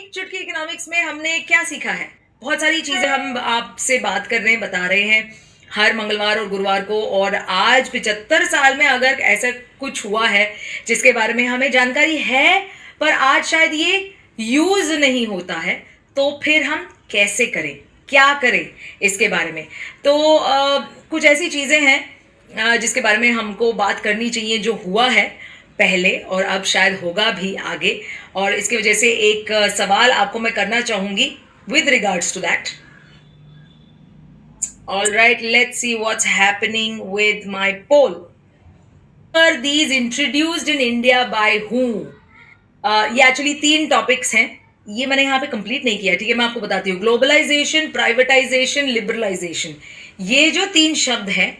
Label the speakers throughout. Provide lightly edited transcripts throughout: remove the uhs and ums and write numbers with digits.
Speaker 1: एक चुटकी इकोनॉमिक्स में हमने क्या सीखा है? बहुत सारी चीज़ें हम आपसे बात कर रहे हैं, बता रहे हैं, हर मंगलवार और गुरुवार को। और आज 75 साल में अगर ऐसा कुछ हुआ है, जिसके बारे में हमें जानकारी है, पर आज शायद ये यूज़ नहीं होता है, तो फिर हम कैसे करें? क्या करें इसके बारे में? तो कुछ ऐसी चीज़ें हैं जिसके बारे में हमको बात करनी चाहिए, जो हुआ है पहले और अब शायद होगा भी आगे। और इसकी वजह से एक सवाल आपको मैं करना चाहूंगी with regards to that. All right, let's see what's happening with my poll. Are these introduced in India by whom? ये एक्चुअली 3 टॉपिक्स हैं। ये मैंने यहाँ पे कंप्लीट नहीं किया, ठीक है? मैं आपको बताती हूँ। ग्लोबलाइजेशन, प्राइवेटाइजेशन, लिबरलाइजेशन, ये जो 3 शब्द हैं,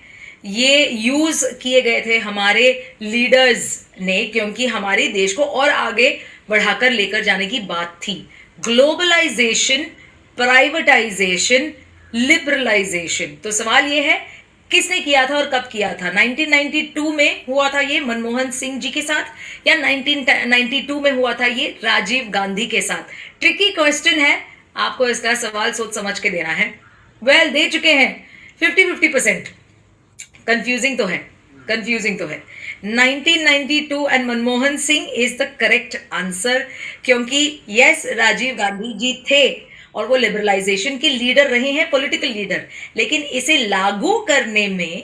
Speaker 1: ये यूज किए गए थे हमारे लीडर्स ने, क्योंकि हमारे देश को और आगे बढ़ाकर लेकर जाने की बात थी। Globalisation, privatisation, liberalisation. तो सवाल ये है, किसने किया था और कब किया था? 1992 में हुआ था ये मनमोहन सिंह जी के साथ, या 1992 में हुआ था ये राजीव गांधी के साथ? ट्रिकी क्वेश्चन है, आपको इसका सवाल सोच समझ के देना है। वेल, दे चुके हैं 50-50%। कंफ्यूजिंग तो है, कंफ्यूजिंग तो है। 1992 and Manmohan Singh is the correct answer, क्योंकि यस, राजीव गांधी जी थे और वो लिबरलाइजेशन के लीडर रहे हैं, पॉलिटिकल लीडर। लेकिन इसे लागू करने में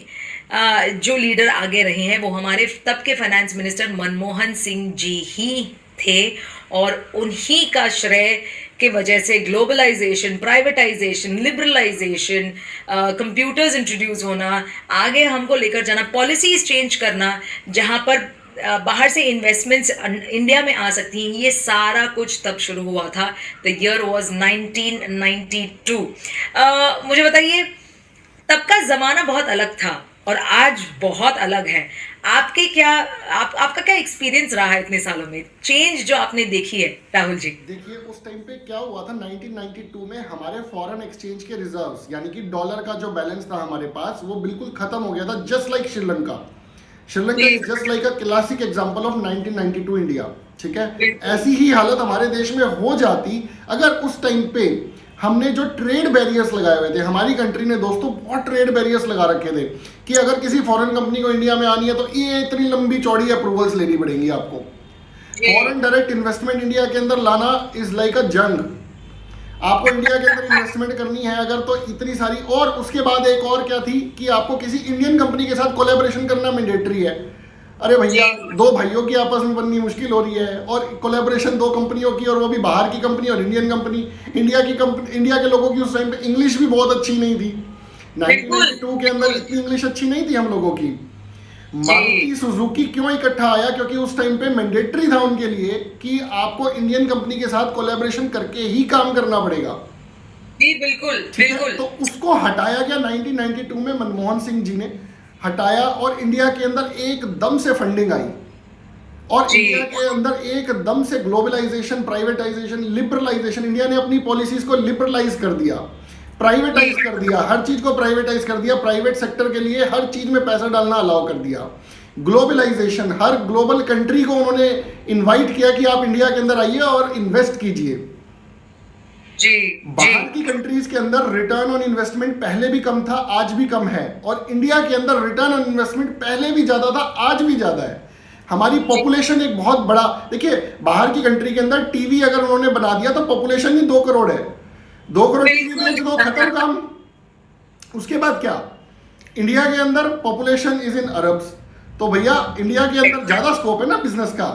Speaker 1: जो लीडर आगे रहे हैं वो हमारे तब के फाइनेंस मिनिस्टर मनमोहन सिंह जी ही थे, और उन्हीं का श्रेय के वजह से globalisation, privatisation, liberalisation, computers introduce होना, आगे हमको लेकर जाना, पॉलिसीज चेंज करना, जहां पर बाहर से इन्वेस्टमेंट्स इंडिया में आ सकती हैं, ये सारा कुछ तब शुरू हुआ था। The year was 1992। मुझे बताइए, तब का ज़माना बहुत अलग था और आज बहुत अलग है। आपका क्या एक्सपीरियंस रहा है इतने सालों में, चेंज जो आपने देखी है, राहुल जी?
Speaker 2: देखिए, उस टाइम पे क्या हुआ था 1992 में, हमारे फॉरेन एक्सचेंज के रिजर्व्स यानी कि डॉलर का जो बैलेंस था हमारे पास, वो बिल्कुल खत्म हो गया था, just like Sri Lanka. Sri Lanka
Speaker 1: ji,
Speaker 2: is just like a classic example of 1992 India. ठीक है,
Speaker 1: बिल्कुल।
Speaker 2: ऐसी ही हालत हमारे देश में हो जाती अगर उस टाइम पे हमने जो ट्रेड बैरियर्स लगाए हुए थे, हमारी कंट्री ने दोस्तों बहुत ट्रेड बैरियर्स लगा रखे थे कि अगर किसी फॉरेन कंपनी को इंडिया में आनी है तो ये इतनी लंबी चौड़ी अप्रूवल्स लेनी पड़ेंगी आपको।
Speaker 1: जी,
Speaker 2: फॉरेन डायरेक्ट इन्वेस्टमेंट इंडिया के अंदर लाना इज लाइक अ जंग। आपको इंडिया के अंदर इन्वेस्टमेंट करनी है अगर, तो इतनी सारी, और उसके बाद एक और क्या थी कि आपको किसी इंडियन कंपनी के साथ कोलैबोरेशन करना मैंडेटरी है। अरे भैया,
Speaker 1: जी,
Speaker 2: दो भाइयों की आपस में बननी मुश्किल हो रही है, और कोलैबोरेशन दो कंपनियों की, और वो भी बाहर की कंपनी और इंडियन कंपनी। इंडिया के लोगों की उस टाइम पे इंग्लिश भी बहुत अच्छी नहीं थी।
Speaker 1: बिल्कुल,
Speaker 2: 1992 के अंदर
Speaker 1: बिल्कुल।
Speaker 2: इतनी इंग्लिश अच्छी नहीं थी हम लोगों की। मारुति
Speaker 1: जी,
Speaker 2: सुजुकी क्यों इकट्ठा आया? क्योंकि उस टाइम पे मैंडेटरी था उनके लिए कि आपको इंडियन कंपनी के साथ कोलैबोरेशन करके ही काम करना पड़ेगा।
Speaker 1: जी, बिल्कुल,
Speaker 2: ठीक है,
Speaker 1: बिल्कुल।
Speaker 2: तो उसको हटाया गया 1992 में, मनमोहन सिंह जी ने हटाया, और इंडिया के अंदर एकदम से फंडिंग आई, और
Speaker 1: जी,
Speaker 2: इंडिया के अंदर एकदम से ग्लोबलाइजेशन, प्राइवेटाइजेशन, लिबरलाइजेशन, इंडिया ने अपनी पॉलिसीज को लिबरलाइज कर दिया,
Speaker 1: जी,
Speaker 2: प्राइवेटाइज कर दिया, हर चीज को प्राइवेटाइज कर दिया, प्राइवेट सेक्टर के लिए हर चीज में पैसा डालना अलाउ कर दिया। ग्लोबलाइजेशन, हर ग्लोबल कंट्री को उन्होंने इनवाइट किया कि आप इंडिया के अंदर आइए और इन्वेस्ट कीजिए।
Speaker 1: जी, जी,
Speaker 2: बाहर की कंट्रीज के अंदर रिटर्न ऑन इन्वेस्टमेंट पहले भी कम था, आज भी कम है, और इंडिया के अंदर रिटर्न ऑन इन्वेस्टमेंट पहले भी ज्यादा था, आज भी ज्यादा है। हमारी
Speaker 1: जी,
Speaker 2: पॉपुलेशन एक बहुत बड़ा, देखिए, बाहर की कंट्री के अंदर टीवी अगर उन्होंने बना दिया तो पॉपुलेशन ही 2 करोड़ है, 2 करोड़ टीवी
Speaker 1: बिल्कुल।
Speaker 2: बेच दो, खत्म काम। उसके बाद क्या? इंडिया के अंदर पॉपुलेशन इज इन अरब्स, तो भैया इंडिया के अंदर ज्यादा स्कोप है ना बिजनेस का।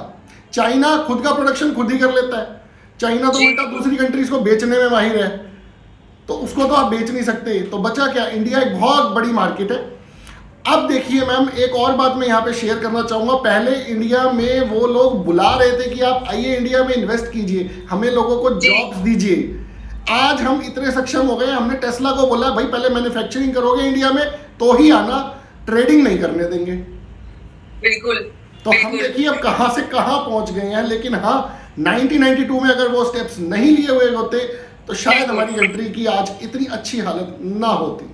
Speaker 2: चाइना खुद का प्रोडक्शन खुद ही कर लेता है, चाइना तो
Speaker 1: जी,
Speaker 2: उल्टा दूसरी कंट्रीज को बेचने में माहिर है, तो उसको तो आप बेच नहीं सकते, तो बचा क्या? इंडिया एक बहुत बड़ी मार्केट है। अब देखिए मैम, एक और बात मैं यहाँ पे शेयर करना चाहूंगा। पहले इंडिया में वो लोग बुला रहे थे कि आप आइए इंडिया में इन्वेस्ट कीजिए, हमें लोगों को
Speaker 1: जी,
Speaker 2: जॉब्स दीजिए। आज हम इतने सक्षम हो गए, हमने टेस्ला को बोला भाई पहले मैन्युफैक्चरिंग करोगे इंडिया में तो ही आना, ट्रेडिंग नहीं करने देंगे।
Speaker 1: बिल्कुल,
Speaker 2: तो हम
Speaker 1: बिल्कुल।
Speaker 2: देखिए अब कहां से कहां पहुंच गए हैं। लेकिन हाँ, 1992 में अगर वो स्टेप्स नहीं लिए हुए होते तो शायद
Speaker 1: बिल्कुल,
Speaker 2: हमारी कंट्री की आज इतनी अच्छी हालत ना होती।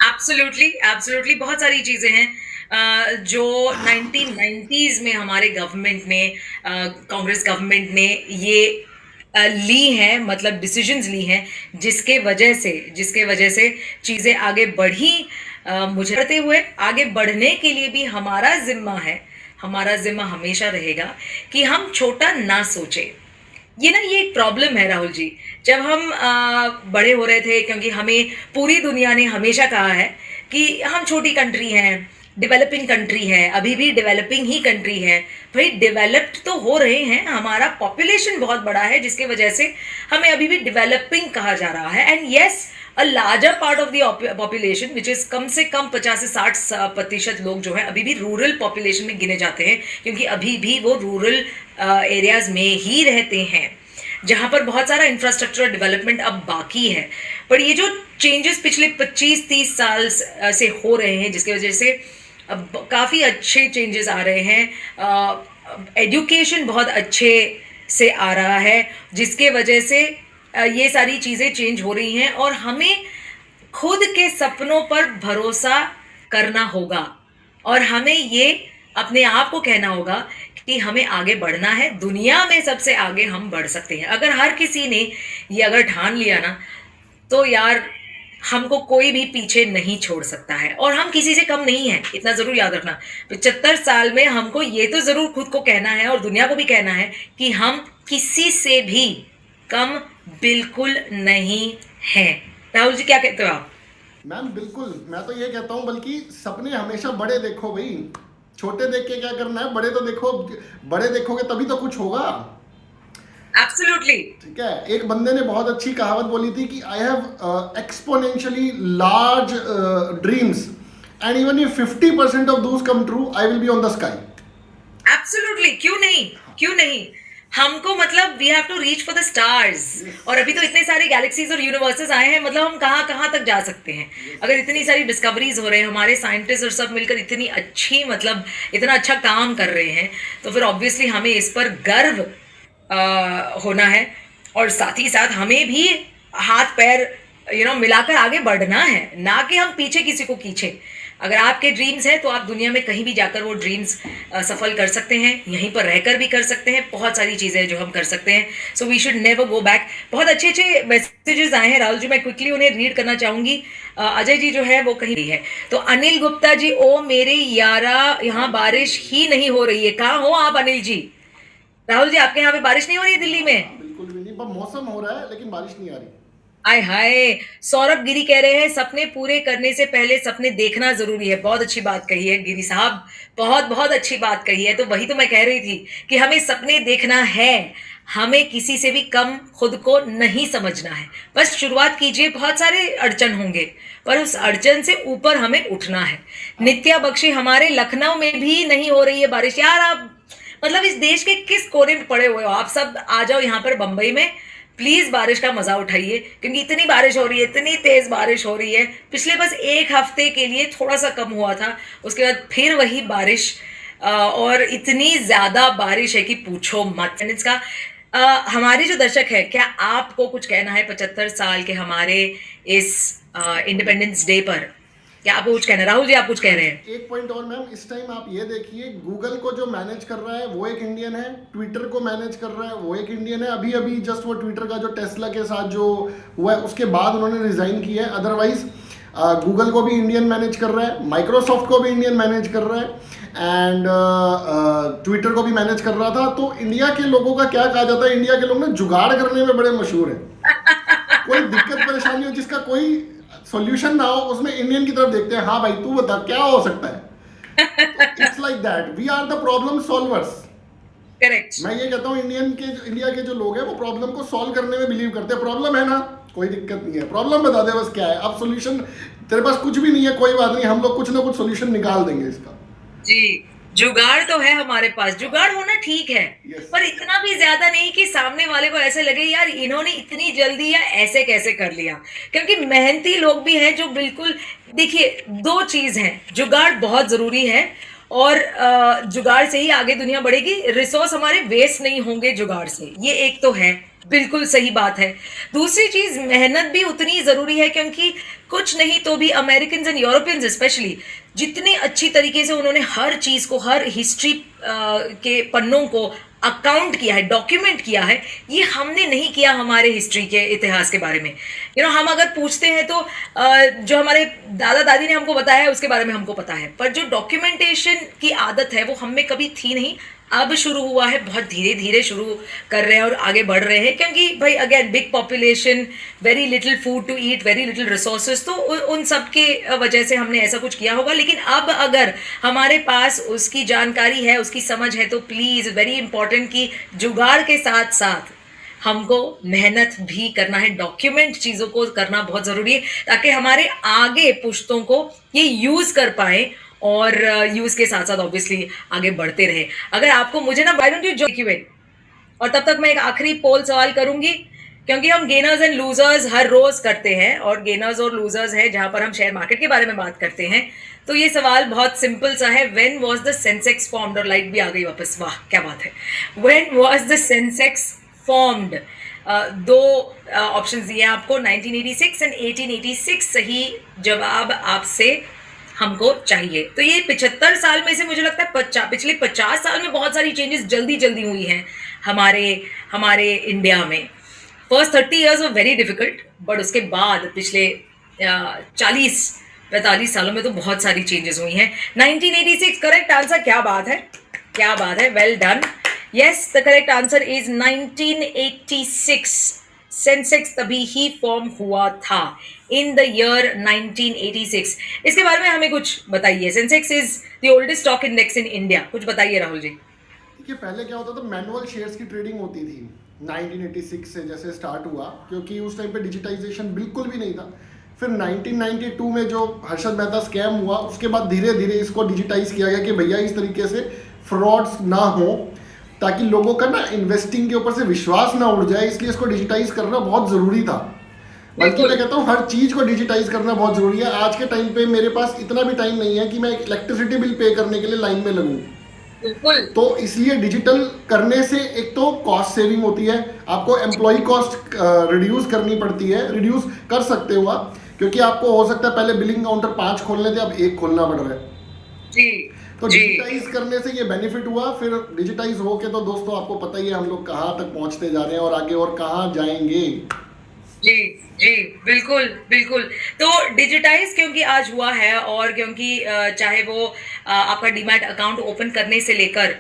Speaker 1: Absolutely, absolutely. बहुत सारी चीज़ें हैं जो 1990s में हमारे गवर्नमेंट ने, कांग्रेस गवर्नमेंट ने ये ली हैं, मतलब डिसीजंस ली हैं, जिसके वजह से चीज़ें आगे बढ़ी। मुझे बढ़ते हुए आगे बढ़ने के लिए भी हमारा ज़िम्मा है, हमारा ज़िम्मा हमेशा रहेगा कि हम छोटा ना सोचें। ये एक प्रॉब्लम है राहुल जी। जब हम बड़े हो रहे थे, क्योंकि हमें पूरी दुनिया ने हमेशा कहा है कि हम छोटी कंट्री हैं, डेवलपिंग कंट्री है, अभी भी डेवलपिंग ही कंट्री है। भाई डेवलप्ड तो हो रहे हैं, हमारा पॉपुलेशन बहुत बड़ा है, जिसकी वजह से हमें अभी भी डेवलपिंग कहा जा रहा है। And yes, a larger part of the population which is come से कम 50 से 60% लोग जो है अभी भी रूरल पॉपुलेशन में गिने जाते हैं, क्योंकि अभी भी वो रूरल एरियाज में ही रहते हैं, जहाँ पर बहुत सारा इंफ्रास्ट्रक्चर डेवलपमेंट अब बाकी है। पर ये जो चेंजेस पिछले 25-30 साल से हो रहे हैं, जिसकी वजह से अब काफ़ी अच्छे चेंजेस आ रहे हैं, एजुकेशन बहुत अच्छे से आ रहा है, जिसके वजह से ये सारी चीज़ें चेंज हो रही हैं, और हमें खुद के सपनों पर भरोसा करना होगा, और हमें ये अपने आप को कहना होगा कि हमें आगे बढ़ना है, दुनिया में सबसे आगे हम बढ़ सकते हैं। अगर हर किसी ने ये अगर ठान लिया ना, तो यार हमको कोई भी पीछे नहीं छोड़ सकता है, और हम किसी से कम नहीं है, इतना ज़रूर याद रखना। 75 साल में हमको ये तो ज़रूर खुद को कहना है और दुनिया को भी कहना है कि हम किसी से भी कम बिल्कुल नहीं हैं। राहुल जी, क्या कहते हो आप?
Speaker 2: मैम बिल्कुल, मैं तो ये कहता हूँ बल्कि सपने हमेशा बड़े देखो भाई, छोटे देख के क्या करना है, बड़े तो देखो, बड़े देखोगे तभी तो कुछ होगा।
Speaker 1: एब्सोल्युटली।
Speaker 2: ठीक है, एक बंदे ने बहुत अच्छी कहावत बोली थी कि I have exponentially large dreams and even if 50% of those come true I will be on the sky.
Speaker 1: Absolutely, क्यों नहीं, क्यों नहीं। हमको मतलब we have to reach for the stars, और अभी तो इतने सारे गैलेक्सीज और यूनिवर्सेस आए हैं, मतलब हम कहाँ कहाँ तक जा सकते हैं। अगर इतनी सारी डिस्कवरीज हो रहे हैं, हमारे साइंटिस्ट और सब मिलकर इतनी अच्छी, मतलब इतना अच्छा काम कर रहे हैं, तो फिर ऑब्वियसली हमें इस पर गर्व होना है, और साथ ही साथ हमें भी हाथ पैर मिलाकर आगे बढ़ना है, ना कि हम पीछे किसी को खींचे। अगर आपके ड्रीम्स हैं तो आप दुनिया में कहीं भी जाकर वो ड्रीम्स सफल कर सकते हैं, यहीं पर रहकर भी कर सकते हैं, बहुत सारी चीज़ें जो हम कर सकते हैं। So we should never go back. बहुत अच्छे अच्छे मैसेजेस आए हैं राहुल जी, मैं क्विकली उन्हें रीड करना चाहूँगी। अजय जी जो है वो कहीं भी है, तो अनिल गुप्ता जी, ओ मेरे यारा, यहाँ बारिश ही नहीं हो रही है। कहाँ हो आप अनिल जी? राहुल जी, आपके यहाँ पे बारिश नहीं हो रही है दिल्ली में?
Speaker 2: बिल्कुल भी नहीं, पर मौसम हो रहा है लेकिन बारिश नहीं आ रही।
Speaker 1: आय हाय। सौरभ गिरी कह रहे हैं सपने पूरे करने से पहले सपने देखना जरूरी है। बहुत अच्छी बात कही है गिरी साहब, बहुत बहुत अच्छी बात कही है। तो वही तो मैं कह रही थी कि हमें सपने देखना है, हमें किसी से भी कम खुद को नहीं समझना है। बस शुरुआत कीजिए, बहुत सारे अड़चन होंगे, पर उस अड़चन से ऊपर हमें उठना है। नित्या बख्शी, हमारे लखनऊ में भी नहीं हो रही है बारिश। यार आप मतलब इस देश के किस कोने में पड़े हुए हो आप? सब आ जाओ यहाँ पर बंबई में, प्लीज बारिश का मजा उठाइए, क्योंकि इतनी बारिश हो रही है, इतनी तेज बारिश हो रही है। पिछले बस एक हफ्ते के लिए थोड़ा सा कम हुआ था, उसके बाद फिर वही बारिश, और इतनी ज्यादा बारिश है कि पूछो मत। इसका हमारे जो दर्शक है, क्या आपको कुछ कहना है 75 साल के हमारे इस इंडिपेंडेंस डे पर? क्या आपको कुछ कहना है? राहुल जी, आप कुछ कह रहे हैं?
Speaker 2: एक पॉइंट और मैम, इस टाइम आप ये देखिए, गूगल को जो मैनेज कर रहा है वो एक इंडियन है, ट्विटर को मैनेज कर रहा है वो एक इंडियन है। अभी अभी जस्ट वो ट्विटर का जो टेस्ला के साथ जो हुआ है उसके बाद उन्होंने रिजाइन किया है। अदरवाइज गूगल को भी इंडियन मैनेज कर रहा है, माइक्रोसॉफ्ट को भी इंडियन मैनेज कर रहा है, एंड ट्विटर को भी मैनेज कर रहा था। तो इंडिया के लोगों का क्या कहा जाता है, इंडिया के लोग ना जुगाड़ करने में बड़े मशहूर हैं। कोई दिक्कत परेशानी हो जिसका कोई सॉल्यूशन ना हो, उसमें इंडियन की तरफ देखते हैं, हाँ भाई तू बता क्या हो सकता है। It's like that, we are the problem solvers.
Speaker 1: Correct.
Speaker 2: मैं ये कहता हूँ इंडिया के जो लोग हैं वो प्रॉब्लम को सॉल्व करने में बिलीव करते हैं। प्रॉब्लम है ना, कोई दिक्कत नहीं है, प्रॉब्लम बता दे बस क्या है। अब सॉल्यूशन तेरे पास कुछ भी नहीं है, कोई बात नहीं, हम लोग कुछ ना कुछ सॉल्यूशन निकाल देंगे इसका।
Speaker 1: जी, जुगाड़ तो है हमारे पास, जुगाड़ होना ठीक है,
Speaker 2: Yes.
Speaker 1: पर इतना भी ज्यादा नहीं कि सामने वाले को ऐसे लगे यार इन्होंने इतनी जल्दी या ऐसे कैसे कर लिया। क्योंकि मेहनती लोग भी हैं जो बिल्कुल, देखिए दो चीज है, जुगाड़ बहुत जरूरी है, और जुगाड़ से ही आगे दुनिया बढ़ेगी। रिसोर्स हमारे वेस्ट नहीं होंगे जुगाड़ से, ये एक तो है, बिल्कुल सही बात है। दूसरी चीज, मेहनत भी उतनी जरूरी है, क्योंकि कुछ नहीं तो भी अमेरिकन एंड यूरोपियंस स्पेशली जितनी अच्छी तरीके से उन्होंने हर चीज को, हर हिस्ट्री के पन्नों को अकाउंट किया है, डॉक्यूमेंट किया है, ये हमने नहीं किया हमारे हिस्ट्री के इतिहास के बारे में। हम अगर पूछते हैं तो जो हमारे दादा दादी ने हमको बताया है उसके बारे में हमको पता है, पर जो डॉक्यूमेंटेशन की आदत है वो हम में कभी थी नहीं। अब शुरू हुआ है, बहुत धीरे धीरे शुरू कर रहे हैं और आगे बढ़ रहे हैं, क्योंकि भाई again big population, very little food to eat, very little resources, तो उन सब के वजह से हमने ऐसा कुछ किया होगा। लेकिन अब अगर हमारे पास उसकी जानकारी है, उसकी समझ है, तो प्लीज़ वेरी इंपॉर्टेंट कि जुगाड़ के साथ साथ हमको मेहनत भी करना है, डॉक्यूमेंट चीज़ों को करना बहुत ज़रूरी है, ताकि हमारे आगे पुश्तों को ये यूज़ कर पाए और यूज़ के साथ साथ ऑब्वियसली आगे बढ़ते रहे। अगर आपको मुझे ना, व्हाई डोंट यू जॉइन, और तब तक मैं एक आखिरी पोल सवाल करूंगी, क्योंकि हम गेनर्स एंड लूजर्स हर रोज करते हैं, और गेनर्स और लूजर्स है जहां पर हम शेयर मार्केट के बारे में बात करते हैं। तो ये सवाल बहुत सिंपल सा है, when was the Sensex formed, और लाइट भी आ गई वापस, वाह क्या बात है, when was the Sensex formed. दो ऑप्शंस दिए हैं आपको, 1986 एंड 1886 सही जवाब आपसे हमको चाहिए। तो ये 75 साल में से मुझे लगता है पिछले 50 साल में बहुत सारी चेंजेस जल्दी जल्दी हुई हैं हमारे हमारे इंडिया में। First 30 years were very difficult, but उसके बाद पिछले 40-45 सालों में तो बहुत सारी चेंजेस हुई हैं। 1986 करेक्ट आंसर, क्या बात है, क्या बात है, well done. Yes, the correct answer is 1986। Sensex तभी ही फॉर्म हुआ था, इन द ईयर 1986। इसके बारे में हमें कुछ बताइए। Sensex is the oldest stock index in India, कुछ बताइए राहुल जी।
Speaker 2: देखिए, पहले क्या होता था, मैनुअल शेयर्स की ट्रेडिंग होती थी 1986 से जैसे स्टार्ट हुआ, क्योंकि उस टाइम पे डिजिटाइजेशन बिल्कुल भी नहीं था। फिर 1992 में जो हर्षद मेहता स्कैम हुआ, उसके बाद धीरे धीरे इसको डिजिटाइज किया गया कि भैया इस तरीके से फ्रॉड्स ना हो, ताकि लोगों का ना इन्वेस्टिंग के ऊपर से विश्वास ना उड़ जाए, इसलिए इसको डिजिटाइज करना बहुत ज़रूरी था। बल्कि मैं कहता हूँ हर चीज़ को डिजिटाइज करना बहुत ज़रूरी है। आज के टाइम पे मेरे पास इतना भी टाइम नहीं है कि मैं इलेक्ट्रिसिटी बिल पे करने के लिए लाइन में लगूँ।
Speaker 1: बिल्कुल।
Speaker 2: तो इसलिए डिजिटल करने से एक तो कॉस्ट सेविंग होती है, आपको एम्प्लॉय कॉस्ट रिड्यूस करनी पड़ती है, रिड्यूस कर सकते हो आप, क्योंकि आपको हो सकता है पहले बिलिंग काउंटर 5 खोलने थे, अब 1 खोलना पड़ रहा है
Speaker 1: जी।
Speaker 2: तो डिजिटाइज करने से ये बेनिफिट हुआ। फिर डिजिटाइज होके तो दोस्तों आपको पता ही है हम लोग कहाँ तक पहुँचते जा रहे हैं और आगे और कहाँ जाएंगे।
Speaker 1: जी जी, बिल्कुल बिल्कुल। तो डिजिटाइज क्योंकि आज हुआ है, और क्योंकि चाहे वो आपका डीमैट अकाउंट ओपन करने से लेकर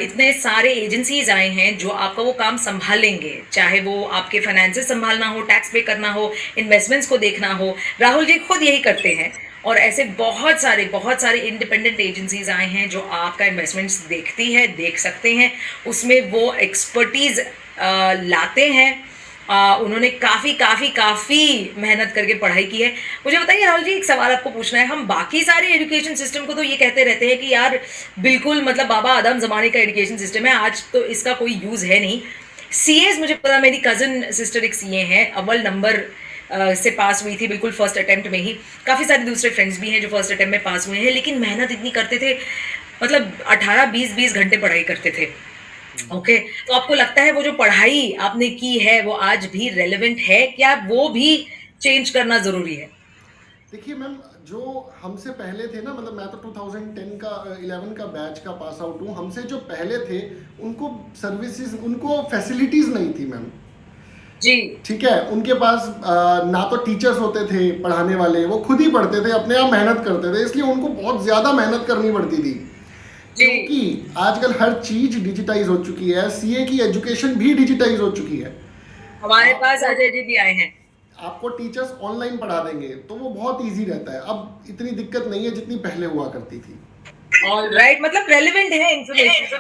Speaker 1: इतने सारे एजेंसीज आए हैं जो आपका वो काम संभालेंगे, चाहे वो आपके फाइनेंसेस संभालना हो, टैक्स पे करना हो, इन्वेस्टमेंट्स को देखना हो। राहुल जी खुद यही करते हैं, और ऐसे बहुत सारे इंडिपेंडेंट एजेंसीज आए हैं जो आपका इन्वेस्टमेंट्स देखती है, देख सकते हैं, उसमें वो एक्सपर्टीज लाते हैं। उन्होंने काफ़ी मेहनत करके पढ़ाई की है। मुझे बताइए राहुल जी, एक सवाल आपको पूछना है। हम बाकी सारे एजुकेशन सिस्टम को तो ये कहते रहते हैं कि यार बिल्कुल मतलब बाबा आदम ज़माने का एजुकेशन सिस्टम है, आज तो इसका कोई यूज़ है नहीं। सीएस, मुझे पता, मेरी कज़न सिस्टर एक सीए हैं, अव्वल नंबर से पास हुई थी, बिल्कुल फर्स्ट अटेम्प्ट में ही। काफ़ी सारे दूसरे फ्रेंड्स भी हैं जो फर्स्ट अटेम्प्ट में पास हुए हैं, लेकिन मेहनत इतनी करते थे, मतलब 18-20 घंटे पढ़ाई करते थे। ओके, तो आपको लगता है वो जो पढ़ाई आपने की है वो आज भी रेलेवेंट है क्या? वो भी चेंज करना ज़रूरी है?
Speaker 2: देखिए मैम, जो हमसे पहले थे ना, मतलब मैं तो 2010 का 11 का बैच का पास आउट हूँ। हमसे जो पहले थे उनको सर्विसेज, उनको फैसिलिटीज़ नहीं थी मैम।
Speaker 1: जी।
Speaker 2: ठीक है, उनके पास ना तो टीचर्स होते थे पढ़ाने वाले, वो खुद ही पढ़ते थे, अपने आप मेहनत करते थे, इसलिए उनको बहुत ज़्यादा मेहनत करनी पड़ती थी। क्योंकि आजकल हर चीज डिजिटाइज हो चुकी है, सीए की एजुकेशन भी डिजिटाइज हो चुकी है।
Speaker 1: हमारे पास अजय जी भी आए हैं।
Speaker 2: आपको टीचर्स ऑनलाइन पढ़ा देंगे तो वो बहुत इजी रहता है। अब इतनी दिक्कत नहीं है जितनी पहले हुआ करती थी।
Speaker 1: ऑलराइट, मतलब रेलेवेंट है इंफॉर्मेशन।